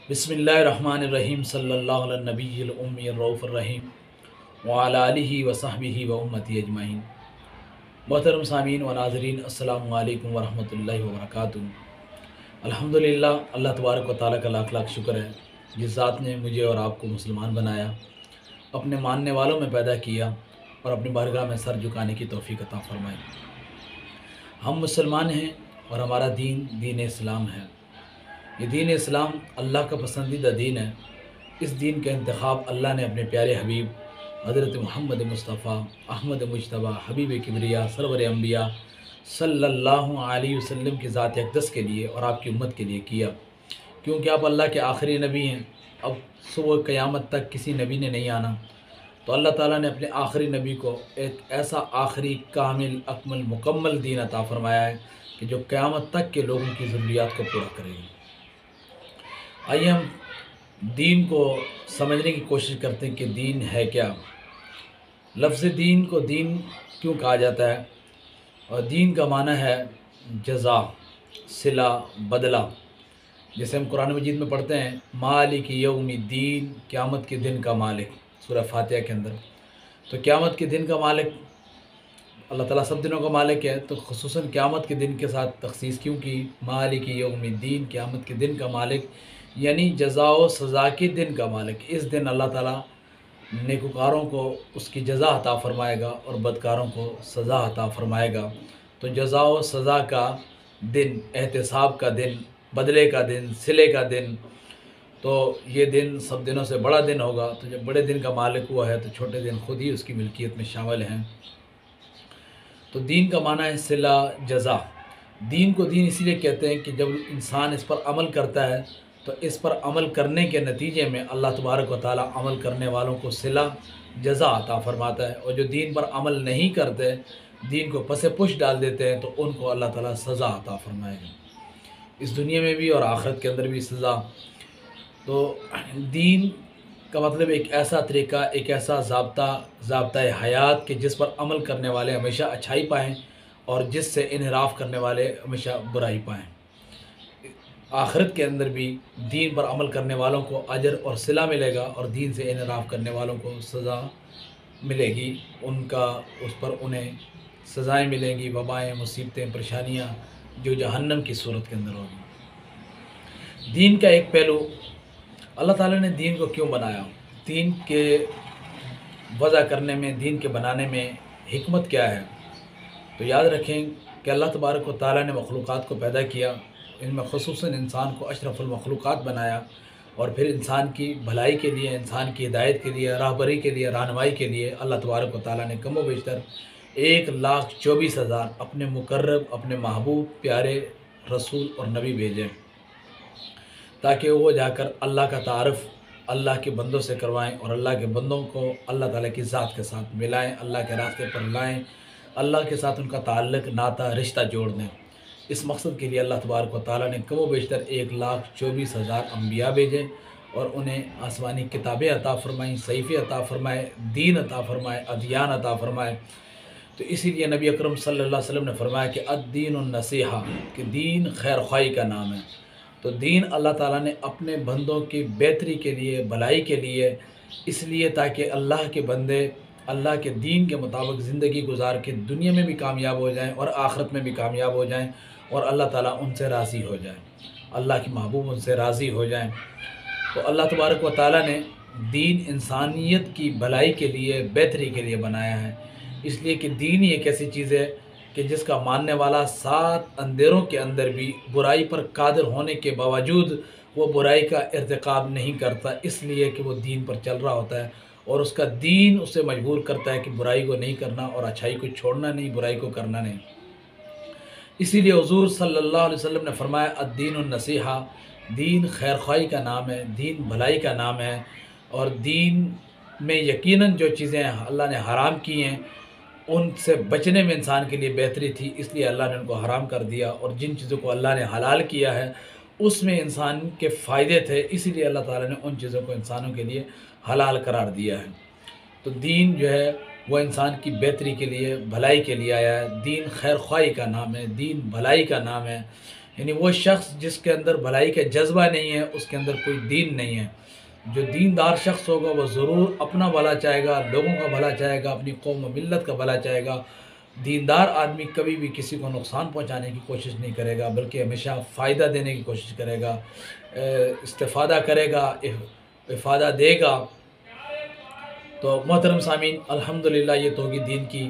बिस्मिल्लाहिर्रहमानिर्रहीम सल्लल्लाहु अला नबीय्यिल उम्मिय्यिर रऊफ़िर रहीम व अला आलिहि व सहबिहि व उम्मती अजमाइन। मोहतरम सामीन व नाज़रीन, अस्सलामु अलैकुम व रहमतुल्लाहि व बरकातुहू। अल्हम्दुलिल्लाह, अल्लाह तबारक व तआला का लाख लाख शुक्र है जिस ज़ात ने मुझे और आपको मुसलमान बनाया, अपने मानने वालों में पैदा किया और अपनी बारगाह में सर झुकाने की तौफ़ीक अता फ़रमाई। हम मुसलमान हैं और हमारा दीन दीन इस्लाम है। ये दीन इस्लाम अल्लाह का पसंदीदा दीन है। इस दीन का इंतखाब अल्लाह ने अपने प्यारे हबीब हज़रत मोहम्मद मुस्तफ़ा अहमद मुज्तबा हबीब किबरिया सरवर अंबिया सल्लल्लाहु अलैहि वसल्लम की ज़ात अक़दस के लिए और आपकी उम्मत के लिए किया, क्योंकि आप अल्लाह के आखिरी नबी हैं। अब सुबह क़यामत तक किसी नबी ने नहीं आना, तो अल्लाह ताला ने अपने आखिरी नबी को एक ऐसा आखिरी कामिल अकमल मुकम्मल दीन अता फ़रमाया है कि जो क़यामत तक के लोगों की ज़रूरियात को पूरा करेगी। आइए हम दीन को समझने की कोशिश करते हैं कि दीन है क्या। लफ्ज़ दीन को दीन क्यों कहा जाता है, और दीन का माना है जज़ा, सिला, बदला। जैसे हम कुरान मजीद में पढ़ते हैं मालिक यौमिद्दीन, क़यामत के दिन का मालिक, सूरह फातिहा के अंदर। तो क़यामत के दिन का मालिक अल्लाह ताला सब दिनों का मालिक है, तो ख़ुसूसन क़यामत के दिन के साथ तख़सीस क्यों की। मालिक यौमिद्दीन, क़यामत के दिन का मालिक यानी जज़ा व सज़ा के दिन का मालिक। इस दिन अल्लाह ताला नेकुकारों को उसकी जज़ा अता फ़रमाएगा और बदकारों को सज़ा अता फ़रमाएगा। तो जज़ा व सज़ा का दिन, एहतिसाब का दिन, बदले का दिन, सिले का दिन, तो ये दिन सब दिनों से बड़ा दिन होगा। तो जब बड़े दिन का मालिक हुआ है तो छोटे दिन खुद ही उसकी मिल्कियत में शामिल हैं। तो दीन का माना है सिला, जज़ा। दीन को दीन इसीलिए कहते हैं कि जब इंसान इस पर अमल करता है तो इस पर अमल करने के नतीजे में अल्लाह तबारक व तआला अमल करने वालों को सिला, जज़ा अता फ़रमाता है। और जो दीन पर अमल नहीं करते, दीन को पसे पुश डाल देते हैं, तो उनको अल्लाह ताला सज़ा अता फ़रमाएगा, इस दुनिया में भी और आखिरत के अंदर भी सज़ा। तो दीन का मतलब एक ऐसा तरीक़ा, एक ऐसा ज़ाब्ता हयात कि जिस पर अमल करने वाले हमेशा अच्छाई पाएँ और जिससे इन्हिराफ़ करने वाले हमेशा बुराई पाएँ। आखिरत के अंदर भी दीन पर अमल करने वालों को अजर और सिला मिलेगा और दीन से इन्हिराफ़ करने वालों को सज़ा मिलेगी। उनका उस पर उन्हें सज़ाएँ मिलेंगी, वबाएँ, मुसीबतें, परेशानियाँ जो जहन्नम की सूरत के अंदर होगी। दीन का एक पहलू, अल्लाह ताला ने दीन को क्यों बनाया, दीन के वज़ा करने में, दीन के बनाने में हिकमत क्या है। तो याद रखें कि अल्लाह तबारक व तआला ने मखलूक़ात को पैदा किया, इनमें ख़ुसूसन इंसान को अशरफुल मखलूक़ात बनाया और फिर इंसान की भलाई के लिए, इंसान की हिदायत के लिए, राहबरी के लिए, रहनुमाई के लिए अल्लाह तबारक व तआला ने कम व बेशतर 1,24,000 अपने मुकर्रब, अपने महबूब, प्यारे रसूल और नबी भेजे, ताकि वो जाकर अल्लाह का तारफ़ अल्लाह के बंदों से करवाएँ और अल्लाह के बंदों को अल्लाह ताला की ज़ात के साथ मिलाएँ, अल्लाह के रास्ते पर लाएँ, अल्लाह के साथ उनका ताल्लुक़, नाता, रिश्ता जोड़ दें। इस मकसद के लिए अल्लाह तबारक व तआला ने कम व बेशतर 1,24,000 अम्बिया भेजे और उन्हें आसमानी किताबें अता फ़रमाईं, सहीफ़े अता फ़रमाए, दीन अता फ़रमाए, अदियान अता फ़रमाए। तो इसीलिए नबी अकरम सल्लल्लाहु अलैहि वसल्लम ने फ़रमाया कि अद्दीनुन नसीहा, कि दीन खैर ख्वाही का नाम है। तो दीन अल्लाह ताला ने अपने बंदों की बेहतरी के लिए, भलाई के लिए, इसलिए ताकि अल्लाह के बंदे अल्लाह के दीन के मुताबिक ज़िंदगी गुजार के दुनिया में भी कामयाब हो जाएं और आखिरत में भी कामयाब हो जाएं और अल्लाह ताला उनसे राज़ी हो जाए, अल्लाह के महबूब उनसे राज़ी हो जाएं। तो अल्लाह तबारक व तआला ने दीन इंसानियत की भलाई के लिए, बेहतरी के लिए बनाया है। इसलिए कि दीन ही एक ऐसी चीज़ है कि जिसका मानने वाला 7 अंधेरों के अंदर भी बुराई पर कादिर होने के बावजूद वो बुराई का इर्तिकाब नहीं करता, इसलिए कि वो दीन पर चल रहा होता है और उसका दीन उसे मजबूर करता है कि बुराई को नहीं करना और अच्छाई को छोड़ना नहीं, बुराई को करना नहीं। इसीलिए हुज़ूर सल्लल्लाहु अलैहि वसल्लम ने फरमाया अद्दीनुन नसीहा, दीन खैर ख्वाही का नाम है, दीन भलाई का नाम है। और दीन में यकीनन जो चीज़ें अल्लाह ने हराम की हैं उनसे बचने में इंसान के लिए बेहतरी थी, इसलिए अल्लाह ने उनको हराम कर दिया। और जिन चीज़ों को अल्लाह ने हलाल किया है उसमें इंसान के फ़ायदे थे, इसीलिए अल्लाह ताला ने उन चीज़ों को इंसानों के लिए हलाल करार दिया है। तो दीन जो है वो इंसान की बेहतरी के लिए, भलाई के लिए आया है। दीन खैर ख्वाही का नाम है, दीन भलाई का नाम है। یعنی وہ شخص جس کے اندر بھلائی کا جذبہ نہیں ہے اس کے اندر کوئی دین نہیں ہے۔ جو دیندار شخص ہوگا وہ ضرور اپنا بھلا چاہے گا، لوگوں کا بھلا چاہے گا، اپنی قوم و ملت کا بھلا چاہے گا۔ دیندار آدمی کبھی بھی کسی کو نقصان پہنچانے کی کوشش نہیں کرے گا، بلکہ ہمیشہ فائدہ دینے کی کوشش کرے گا، استفادہ کرے گا، افادہ دے گا۔ تو محترم سامعین، الحمدللہ یہ توحید دین کی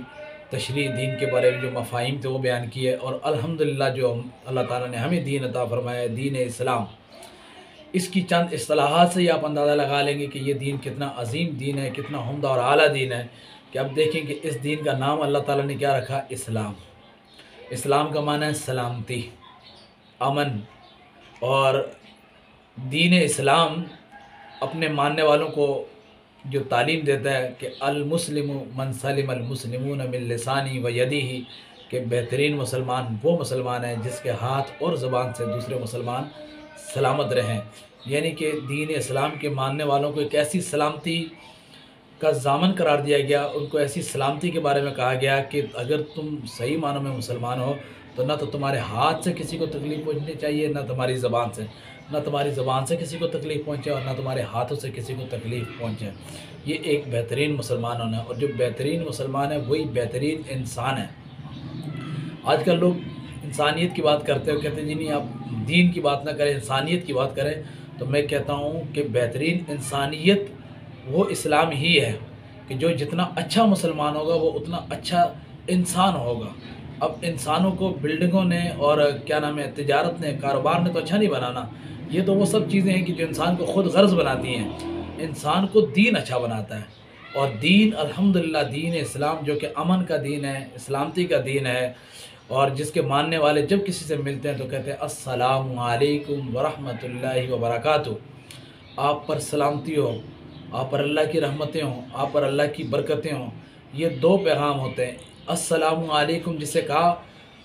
تشریح، دین کے بارے میں جو مفاہیم تھے وہ بیان کیے، اور الحمدللہ جو اللہ تعالیٰ نے ہمیں دین عطا فرمایا ہے، دین اسلام، اس کی چند اصطلاحات سے ہی آپ اندازہ لگا لیں گے کہ یہ دین کتنا عظیم دین ہے، کتنا عمدہ اور اعلیٰ دین ہے، کہ اب دیکھیں کہ اس دین کا نام اللہ تعالیٰ نے کیا رکھا؟ اسلام۔ اسلام کا معنی ہے سلامتی، امن، اور دین اسلام اپنے ماننے والوں کو جو تعلیم دیتا ہے کہ المسلم من سلم المسلمون من لسانی و یدیہ، کہ بہترین مسلمان وہ مسلمان ہے جس کے ہاتھ اور زبان سے دوسرے مسلمان سلامت رہیں۔ یعنی کہ دین اسلام کے ماننے والوں کو ایک ایسی سلامتی کا ضامن قرار دیا گیا، ان کو ایسی سلامتی کے بارے میں کہا گیا کہ اگر تم صحیح معنوں میں مسلمان ہو تو نہ تو تمہارے ہاتھ سے کسی کو تکلیف پہنچنی چاہیے، نہ تمہاری زبان سے کسی کو تکلیف پہنچے، اور نہ تمہارے ہاتھوں سے کسی کو تکلیف پہنچے۔ یہ ایک بہترین مسلمان ہونا ہے، اور جو بہترین مسلمان ہے وہی بہترین انسان ہے۔ آج کل لوگ انسانیت کی بات کرتے ہیں، کہتے ہیں جی نہیں آپ دین کی بات نہ کریں، انسانیت کی بات کریں، تو میں کہتا ہوں کہ بہترین انسانیت وہ اسلام ہی ہے، کہ جو جتنا اچھا مسلمان ہوگا وہ اتنا اچھا انسان ہوگا۔ اب انسانوں کو بلڈنگوں نے اور کیا نام ہے تجارت نے، کاروبار نے تو اچھا نہیں بنانا، یہ تو وہ سب چیزیں ہیں کہ جو انسان کو خود غرض بناتی ہیں۔ انسان کو دین اچھا بناتا ہے، اور دین الحمدللہ دین اسلام جو کہ امن کا دین ہے، سلامتی کا دین ہے، اور جس کے ماننے والے جب کسی سے ملتے ہیں تو کہتے ہیں السلام علیکم ورحمۃ اللہ وبرکاتہ، آپ پر سلامتی ہو، آپ پر اللہ کی رحمتیں ہوں، آپ پر اللہ کی برکتیں ہوں۔ یہ دو پیغام ہوتے ہیں۔ السلام علیکم جسے کہا،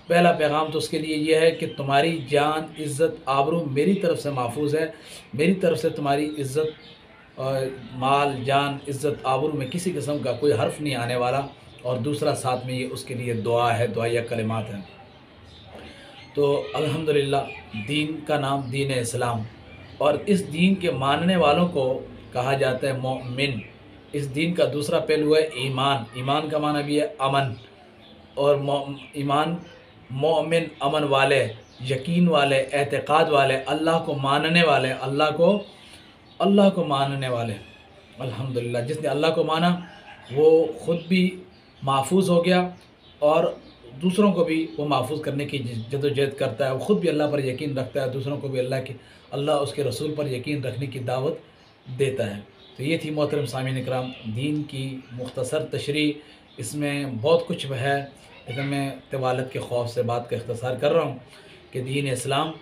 پہلا پیغام تو اس کے لیے یہ ہے کہ تمہاری جان، عزت، آبرو میری طرف سے محفوظ ہے، میری طرف سے تمہاری عزت، مال، جان، عزت، آبرو میں کسی قسم کا کوئی حرف نہیں آنے والا، اور دوسرا ساتھ میں یہ اس کے لیے دعا ہے، دعائیہ کلمات ہیں۔ تو الحمدللہ دین کا نام دین اسلام، اور اس دین کے ماننے والوں کو کہا جاتا ہے مومن۔ اس دین کا دوسرا پہلو ہے ایمان۔ ایمان کا معنی بھی ہے امن، اور ایمان مومن، امن والے، یقین والے، اعتقاد والے، اللہ کو ماننے والے، اللہ کو ماننے والے۔ الحمدللہ جس نے اللہ کو مانا وہ خود بھی محفوظ ہو گیا، اور دوسروں کو بھی وہ محفوظ کرنے کی جدوجہد کرتا ہے، وہ خود بھی اللہ پر یقین رکھتا ہے، دوسروں کو بھی اللہ اس کے رسول پر یقین رکھنے کی دعوت دیتا ہے۔ تو یہ تھی محترم سامعین اکرام دین کی مختصر تشریح، اس میں بہت کچھ ہے، لیکن میں طوالت کے خوف سے بات کا اختصار کر رہا ہوں کہ دین اسلام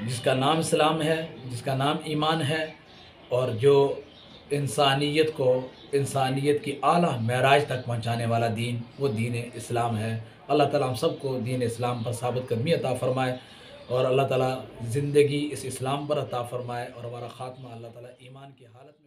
جس کا نام اسلام ہے، جس کا نام ایمان ہے، اور جو انسانیت کی اعلیٰ معراج تک پہنچانے والا دین، وہ دین اسلام ہے۔ اللہ تعالیٰ ہم سب کو دین اسلام پر ثابت قدمی عطا فرمائے، اور اللہ تعالیٰ زندگی اس اسلام پر عطا فرمائے، اور ہمارا خاتمہ اللہ تعالیٰ ایمان کی حالت میں